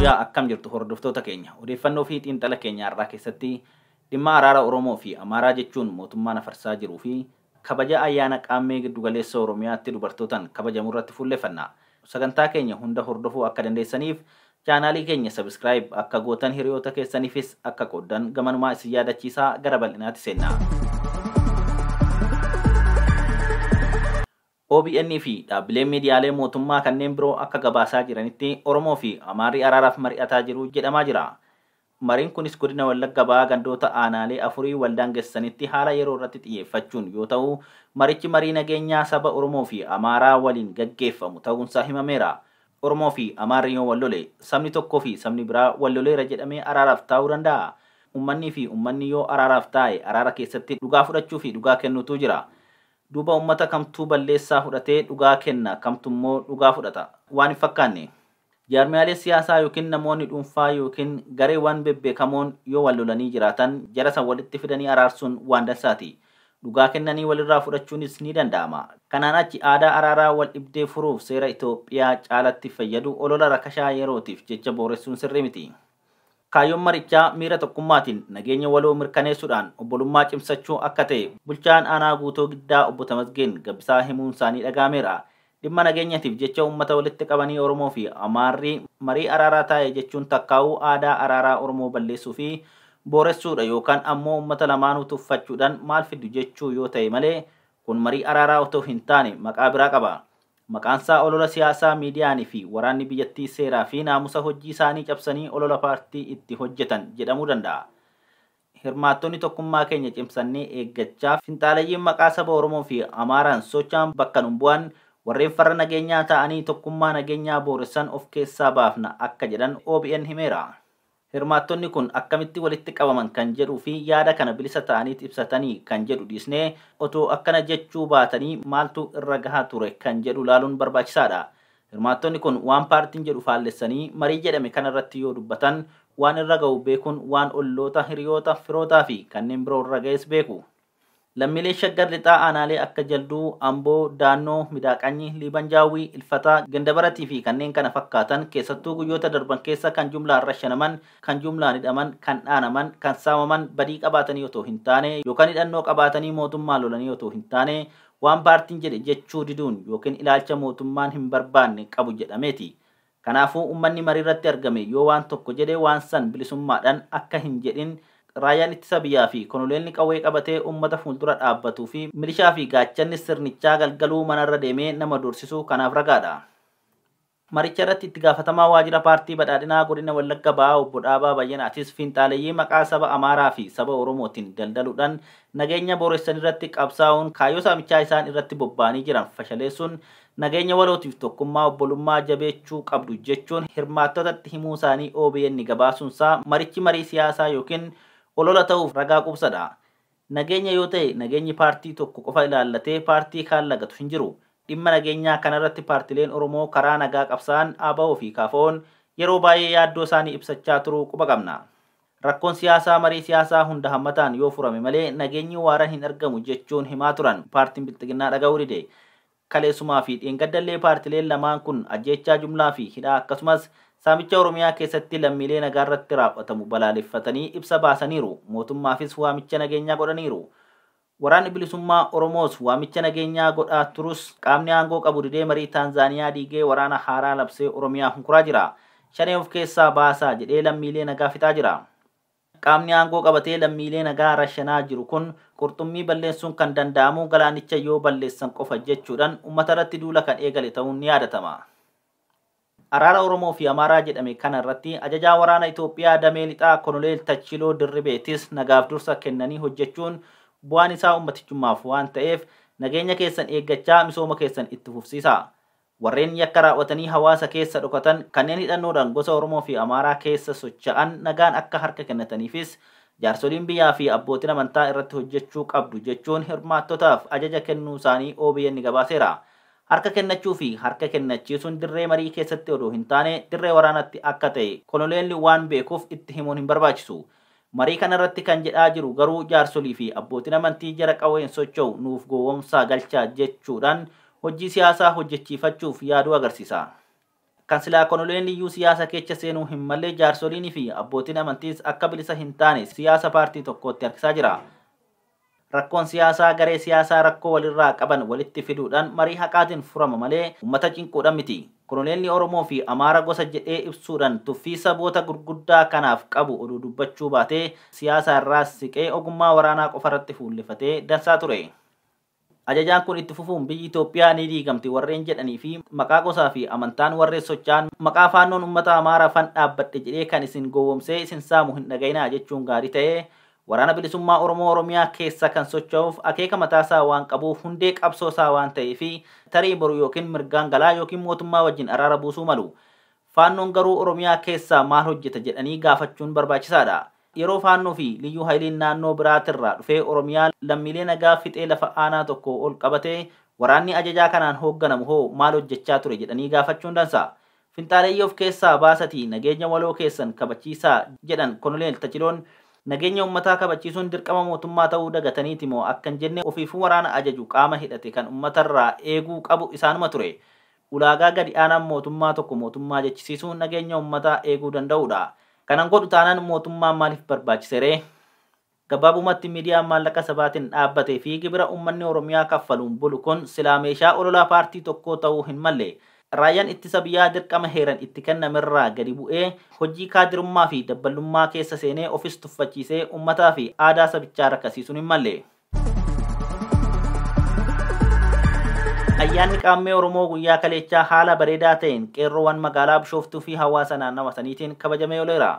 Guyyaa akkam jirtu hordoftoota keenya odeeffannoo fi xiinxala keenya irraa keessatti dhimma araara Oromoo fi Amaaraa jechuun mootummaan afarsaa jiruu fi kabaja ayyaana qaammee giddugaleessa Oromiyaatti dubartootaan kabajamu irratti fuulleeffanna. Sagantaa keenya hunda hordofuu akka dandeessaniif chaanaalii keenya subscribe akka gootan hiriyoota keessaniifis akka qoodan gamanumaa isin yaadachiisaa gara bal'inaatti seenna. OBN fi dhaabbileen miidiyaalee mootummaa kanneen biroo akka gabaasaa jiranitti Oromoo fi Amaarri araaraaf mari'ataa jiru jedhamaa jira. Mariin kunis godina Wallagga Bahaa gandoota aanaalee afurii waldaangessanitti haala yeroo irratti xiyyeeffachuun yoo ta'u, marichi marii nageenyaa saba Oromoo fi Amaaraa waliin gaggeeffamu ta'uunsaa himameera. Oromoo fi Amaarri yoo wallole sabni tokkoo fi sabni biraa walloleera jedhamee araaraaf taa'uu danda'a. Uummanni fi uummanni yoo araaraaf taa'e araara keessatti dhugaa fudhachuu fi dhugaa kennuutu jira. Duuba ummata kamtuu balleessaa fudhatee dhugaa kenna kamtummoo dhugaa fudhata waan hin fakkaanne. Jaarmiyaalee siyaasaa yookiin namoonni dhuunfaa yookiin gareewwan bebbeekamoon yoo wal lolanii jiraatan jara san walitti fidanii araarsuun waan dansaati. Dhugaa kennanii walirraa fudhachuunis ni danda'ama. Kanaan achi aadaa araaraa wal dhibdee furuuf seera Itoophiyaa caalatti fayyadu olola rakashaa yerootiif jecha booressuun sirrii miti. Kaayyoon marichaa miira tokkummaatiin nageenya waloo mirkaneessuudhaan obbolummaa cimsachuu akka ta'e bulchaan aanaa Guutoo Giddaa obbo Tamasgeen Gabbisaa himuun isaanii dhaga'ameera. Dhimma nageenyaatiif jecha uummata walitti qabanii Oromoo fi Amaarri marii araaraa taa'e jechuun takkaa'uu aadaa araaraa Oromoo balleessuu fi booressuudha yookaan ammoo uummata lamaanuu tuffachuudhaan maal fiddu jechuu yoo ta'e malee kun marii araaraa otoo hin taane maqaa biraa qaba. Maqaansaa olola siyaasaa miidiyaanii fi waraanni biyyattii seeraa fi naamusa hojii isaanii cabsanii olola paartii itti hojjetan jedhamuu danda'a. Hirmaattonni tokkummaa keenya cimsannee eeggachaa finxaalayyiin maqaa saba Oromoo fi Amaaraan socho'an bakka nun bu'an warreen farra nageenyaa ta'anii tokkummaa nageenyaa booressan of keessaa baafna akka jedhan OBN himeera. Hirmaattonni kun akkamitti walitti qabaman kan jedhuu fi yaada kana bilisa ta'anii ibsatanii kan jedhu dhiisnee otoo akkana jechuu baatanii maaltu irra gahaa ture kan jedhu laaluun barbaachisaadha. Hirmaattonni kun waan paartiin jedhu faallessanii marii jedhame kanarratti yoo dubbatan waan irra ga'u beekuun waan olloota hiriyoota firootaa fi kanneen biroo irra ga'es beeku. Lammiilee shaggar lixaa aanaalee akka Jalduu, Amboo, Daannoo, Midaaqanyi, Liibanjaawii, Ilfataa, Gandabaratii fi kanneen kana fakkaatan keessattuu guyyoota darban keessa kan jumlaan rashanaman, kan jumlaan hidhaman, kan dhaanaman, kan saamaman badii qabaatanii otoo hin taane yookaan hidhannoo qabaatanii mootummaa lolanii otoo hin taane waan paartiin jedhe jechuu diduun yookiin ilaalcha mootummaan hin barbaanne qabu jedhameeti. Kanaafuu uummanni mariirratti argame yoo waan tokko jedhe waan san bilisummaadhaan akka hin jedhin Raayyaan ittisa biyyaa fi konoleelli qawwee qabatee uummata fuuldura dhaabbatuu fi milishaa fi gaachanni sirnichaa galgaluu manarra deemee nama doorsisuu kanaaf ragaadha. Maricha irratti itti gaafatamaa waajjira paartii badhaadhinaa godina Wallagga Bahaa obbo Dhaabaa Bayyanaatis finxaaleeyyii maqaa saba Amaaraa fi saba Oromootiin daldaluudhaan nageenya booressan irratti qabsaa'uun kaayyoo saamichaa isaan irratti bobba'anii jiran fashaleessuun nageenya walootiif tokkummaa obbolummaa jabeechuu qabdu jechuun hirmaattotatti himuu isaanii OBN gabaasuunsaa marichi marii siyaasaa yookiin olola ta'uuf ragaa qubsadha. Nageenya yoo ta'e nageenyi paartii tokko qofa ilaallatee paartii kaan lagatu hin jiru. Dhimma nageenyaa kanarratti paartileen Oromoo karaa nagaa qabsa'an ABO fi KFO'n yeroo baay'ee yaaddoo isaanii ibsachaa turuu quba qabna. Rakkoon siyaasaa marii siyaasaa hunda hammataan yoo furame malee nageenyi waaraan hin argamu jechuun himaa turan paartiin Bilxiginnaa dhaga'uu dide. Kaleessumaa fi dheengaddallee paartileen lamaan kun ajjeechaa jumlaa fi hidhaa akkasumas saamicha Oromiyaa keessatti lammiilee nagaa irratti raawwatamu balaaleffatanii ibsa baasaniiru. Mootummaafis waamicha nageenyaa godhaniiru. Waraanni bilisummaa Oromoos waamicha nageenyaa godhaa turus qaamni aangoo qabu didee marii Taanzaaniyaa diigee waraana haaraa labsee Oromiyaa hunkuraa jira. Shanee of keessaa baasaa jedhee lammiilee nagaa fixaa jira. Qaamni aangoo qabatee lammiilee nagaa rashanaa jiru kun qurxummii balleessuun kan danda'amu galaanicha yoo balleessan qofa jechuudhaan uummata irratti duula kan eegale ta'uun ni yaadatama. Araara Oromoo fi Amaaraa jedhame kana irratti ajajaa waraana Itoophiyaa damee lixaa Konoleel Tachiloo Dirribeetis nagaaf dursa kennanii hojjechuun bu'aan isaa ummatichummaaf waan ta'eef nageenya keessan eeggachaa misooma keessan itti fufsiisa. Warreen yakka raawwatanii hawaasa keessa dhokatan kanneen hidhannoodhaan gosa Oromoo fi Amaaraa keessa socho'an nagaan akka harka kennataniifis jaarsoliin biyyaa fi abbootiin amantaa irratti hojjechuu qabdu jechuun hirmaattotaaf ajaja kennuu isaanii OBN gabaaseera. Harka kennachuu fi harka kennachiisuun dirree marii keessatti odoo hin taane dirree waraanatti akka ta'e konoleelli waan beekuuf itti himuun hin barbaachisu. Marii kanarratti kan jedhaa jiru garuu jaarsolii fi abbootiin amantii jara qawween socho'u nuuf gowwoomsaa galchaa jechuudhaan hojii siyaasaa hojjechiifachuuf yaaduu agarsiisa. Kan silaa konoleen liyyuu siyaasa keessa seenuu hin malle jaarsoliinii fi abbootiin amantiis akka bilisa hin taane siyaasa paartii tokkootti harkisaa jira. Rakkoon siyaasaa garee siyaasaa rakkoo walirraa qaban walitti fiduudhaan marii haqaatiin furama malee uummata cinquudhaan miti. Kolonelli Oromoo fi Amaara gosa jedhee ibsuudhaan tuffii saboota gurguddaa kanaaf qabu oduu dubbachuu baatee siyaasa irraa siqee ogummaa waraanaa qofarratti fuullefatee dansaa ture. Ajajaan kun itti fufuun biyyi Itoophiyaa ni diigamti warreen jedhanii fi maqaa gosaa fi amantaan warreen socho'an maqaa faannoon uummata Amaaraa fan dhaabbadhe jedhee kan isin gowwoomsee isin saamu hin dhagayinaa jechuun gaarii ta'ee waraana bilisummaa Oromoo Oromiyaa keessa kan socho'uuf akeeka mataasaa waan qabuuf hundee qabsoosaa waan ta'eef tarii boru yookiin mirgaan galaa yookiin mootummaa wajjin araara buusuu malu. Faannoon garuu Oromiyaa keessaa maal hojjeta jedhanii gaafachuun barbaachisaadha. Yeroo faannoo fi liyyuu hayiliin naannoo biraatirraa dhufee Oromiyaa lammiilee nagaa fixee lafa aanaa tokko ol qabatee waraanni ajajaa kanaan hoogganamu hoo maal hojjechaa ture jedhanii gaafachuun dansa. Finxaaleeyyii of keessaa baasatii nageenya waloo keessan kabachiisaa jedhan Koloneel Tachiloon nageenya uummataa kabachiisuun dirqama mootummaa ta'uu dagataniiti moo akka hin jenne ofiifuu waraana ajaju qaama hidhate kan uummatarraa eeguu qabu isaanuma ture. Ulaagaa gadi aanaan mootummaa tokko mootummaa jechisiisuun nageenya uummataa eeguu danda'udha. Kanan godhu taanaan mootummaan maaliif barbaachisere? Gabaabumatti miidiyaan maallaqa sabaatiin dhaabbatee fi gibira uummanni Oromiyaa kaffaluun bulu kun silaa meeshaa ololaa paartii tokkoo ta'uu hin malle. Raayyaan ittisa biyyaa dirqama heeran itti kennamerraa gadi bu'ee hojii kaadirummaa fi dabballummaa keessa seenee ofis tuffachiisee uummataa fi aadaa sabichaa rakkasiisuun hin malle. Ayyaanni qaammee Oromoo guyyaa kaleechaa haala bareedaa ta'een qeerroowwan magaalaa Bishooftuu fi hawaasa naannawa saniitiin kabajamee ooleera.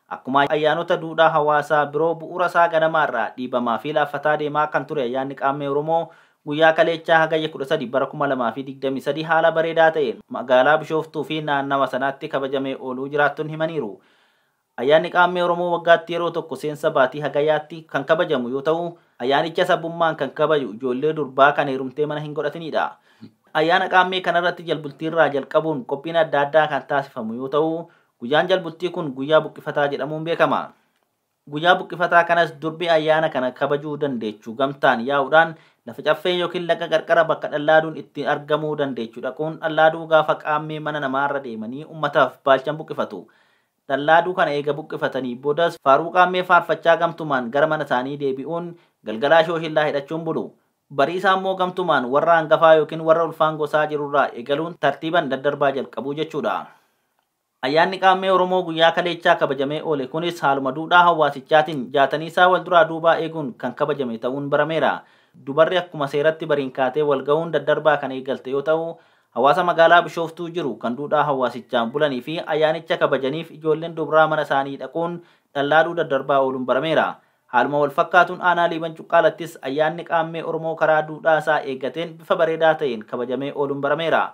Akkuma ayyaanota duudhaa hawaasaa biroo bu'uura isaa ganamaarraa dhiibamaa fi laaffataa deemaa kan ture ayyaanni qaammee Oromoo guyyaa kaleechaa hagayya 13 bara 2023 haala bareedaa ta'een magaalaa Bishooftuu fi naannawa sanaatti kabajamee ooluu jiraattoonni himaniiru. Ayyaanni qaammee Oromoo waggaatti yeroo tokko seensa baatii hagayyaatti kan kabajamu yoo ta'u ayyaanicha sabummaan kan kabaju ijoollee durbaa kan heerumtee mana hin godhatinidha. Ayyaana qaammee kanarratti jalbultiirraa jalqabuun qophiin adda addaa kan taasifamu yoo ta'u guyyaan jalbultii kun guyyaa buqqifataa jedhamuun beekama. Guyyaa buqqifataa kanas durbi ayyaana kana kabajuu dandeechuu gamtaan yaa'uudhaan lafa caffee yookiin laga qarqara bakka dhallaaduun itti argamuu dandeechuu dhaquun dhallaaduu gaafa qaammee mana namaarra deemanii uummataaf baalchan buqqifatu. Dhallaaduu kana eega buqqifatanii boodas faaruu qaammee faarfachaa gamtumaan gara mana isaanii deebi'uun galgalaa shooshillaa hidhachuun bulu. Bariisaa immoo gamtumaan warra hangafaa yookiin warra ulfaan gosaa jirurraa eegaluun tartiiban daddarbaa jalqabuu jechuudha. Ayyaanni qaammee Oromoo guyyaa kaleechaa kabajamee oole kunis haaluma duudhaa hawaasichaatiin jaatanii isaa wal duraa duubaa eeguun kan kabajame ta'uun barameera. Dubarri akkuma seeratti bariin kaatee wal ga'uun daddarbaa kan eegalte yoo ta'u hawaasa magaalaa Bishooftuu jiru kan duudhaa hawaasichaan bulanii fi ayyaanicha kabajaniif ijoolleen dubraa mana isaanii dhaquun dhallaaduu daddarbaa ooluun barameera. Haaluma wal fakkaatuun aanaa Liiban Cuqqaalattis ayyaanni qaammee Oromoo karaa duudhaa isaa eeggateen bifa bareedaa ta'een kabajamee ooluun barameera.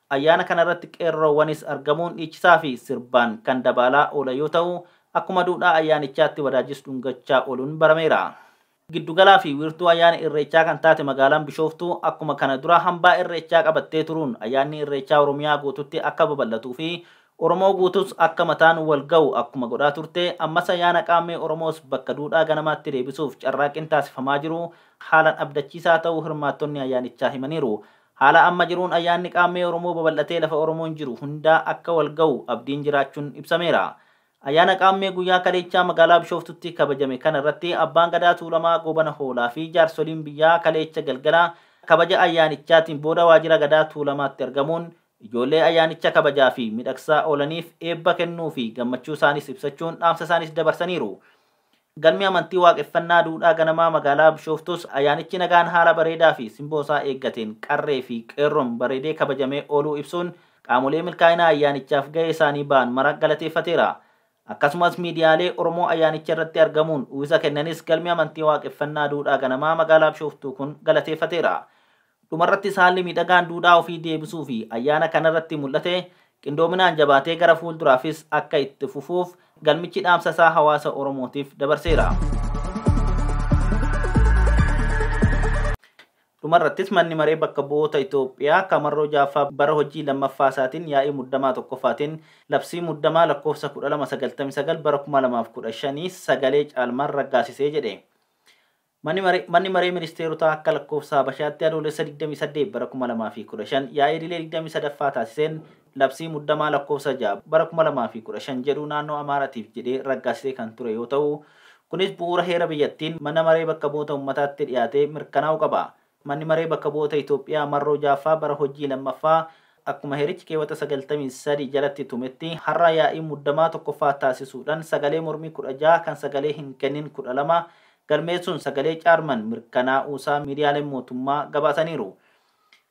Ayyaana kanarratti qeerroowwanis argamuun dhiichisaa fi sirbaan kan dabalaa oolan yoo ta'u akkuma duudhaa ayyaanichaatti wadaajis dhungachaa ooluun barameera. Giddugalaa fi wiirtuu ayyaana irreechaa kan taate magaalaan Bishooftuu akkuma kana dura hambaa irreechaa qabattee turuun ayyaanni irreechaa Oromiyaa guututti akka babal'atuu fi Oromoo guutus akka mataan wal ga'u akkuma godhaa turte ammas ayyaana qaammee Oromoos bakka duudhaa ganamaatti deebisuuf carraaqqiin taasifamaa jiru haalaan abdachiisaa ta'uu hirmaattonni ayyaanichaa himaniiru. Haala amma jiruun ayyaanni qaammee Oromoo babal'atee lafa Oromoon jiru hundaa akka wal ga'u abdiin jiraachuun ibsameera. Ayyaana qaammee guyyaa kaleechaa magaalaa Bishooftutti kabajame kana irratti abbaan gadaa Tuulamaa Goobana Hoolaa fi jaarsoliin biyyaa kaleecha galgala kabaja ayyaanichaatiin booda waajjira gadaa Tuulamaatti argamuun ijoollee ayyaanicha kabajaa fi midhagsaa oolaniif eebba kennuu fi gammachuu isaanis ibsachuun dhaamsa isaanis dabarsaniiru. Galmi amantii waaqeffannaa duudhaa ganamaa magaalaa Bishooftus ayyaanichi nagaan haala bareedaa fi simboosaa eeggateen qarree fi qeerroon bareedee kabajamee ooluu ibsuun qaamolee milkaa'ina ayyaanichaaf ga'ee isaanii ba'an mara galateeffateera. Akkasumas miidiyaalee Oromoo ayyaanicha irratti argamuun uwwisa kennanis galmi amantii waaqeffannaa duudhaa ganamaa magaalaa Bishooftuu kun galateeffateera. Dhumarrattis haalli miidhagaan duudhaa ofii deebisuu fi ayyaana kanarratti mul'ate qindoominaan jabaatee gara fuulduraafis akka itti fufuuf galmichi dhaamsa isaa hawaasa Oromootiif dabarseera. Dhumarrattis manni maree bakka bu'oota Itoophiyaa kamarroo jaaffaa bara hojii lammaffaa isaatiin yaa'ii muddamaa tokkoffaatiin labsii muddamaa lakkoofsa 1299 bara 2015 sagalee caalmaan raggaasisee jedhe. Manni maree ministeerotaa akka lakkoofsa Habashaatti adoolessa 28 bara 2015 yaa'ii idilee 23ffaa taasiseen labsii muddamaa lakkoofsa 6 bara 2015 jedhu naannoo Amaaraatiif jedhee raggaasisee kan ture yoo ta'u, kunis bu'uura heera biyyattiin mana maree bakka bu'oota uummataatti dhiyaatee mirkanaa'uu qaba. Manni maree bakka bu'oota Itoophiyaa marroo 6ffaa bara hojii lammaffaa akkuma heerichi keewwata 93 jalatti tumetti har'a yaa'ii muddamaa tokkoffaa taasisuudhaan sagalee mormii 16 kan sagalee hin kennin 12 galmeessuun sagalee caarman mirkanaa'uusaa miidiyaaleen mootummaa gabaasaniiru.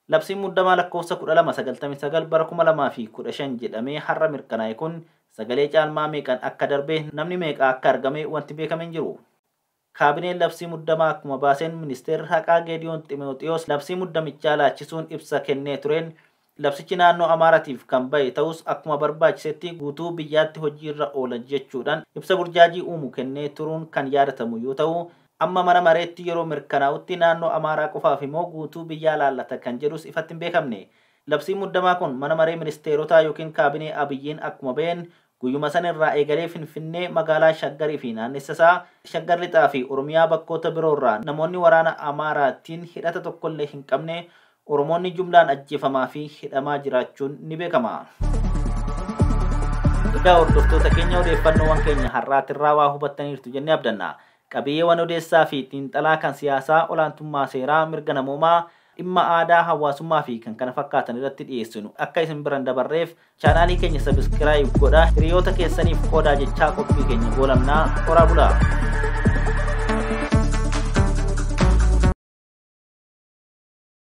Labsiin muddamaa lakkoofsa 1299 bara 2015 jedhamee har'a mirkanaa'e kun sagalee caalmaa meeqaan akka darbe namni meeqa akka argame wanti beekame hin jiru. Kaabineen labsii muddamaa akkuma baaseen ministeerri haqaa Geediyoon Ximooxiyoos labsii muddamichaa laachisuun ibsa kennee tureen labsichi naannoo Amaaraatiif kan bahe ta'us akkuma barbaachisetti guutuu biyyaatti hojiirra oola jechuudhaan ibsa burjaajii uumu kennee turuun kan yaadatamu yoo ta'u, amma mana mareetti yeroo mirkanaa'utti naannoo Amaaraa qofaaf immoo guutuu biyyaa laallata kan jedhus ifatti hin beekamne. Labsiin muddamaa kun mana maree ministeerotaa yookiin kaabinee Abiyyiin akkuma baheen guyyuma san irraa eegalee Finfinnee magaalaa Shaggarii fi naannessaa Shaggar Lixaa fi Oromiyaa bakkoota biroorraa namoonni waraana Amaaraatiin hidhata tokkollee hin qabne Oromoonni jumlaan ajjeefamaa fi hidhamaa jiraachuun ni beekama. Egaa hordoftoota keenya odeeffannoowwan keenya har'aatirraa waa hubattaniirtu jennee abdanna. Qabiyyeewwan odeessaa fi xiinxalaa kan siyaasaa, olaantummaa seeraa, mirga namoomaa, dhimma aadaa, hawaasummaa fi kan kana fakkaatan irratti dhiyeessinu akka isin biran dabarreef chaanaalii keenya sabiskiraayib godhaa, hiriyoota keessaniif qoodaa jechaa qophii keenya goolabnaa horaa bulaa.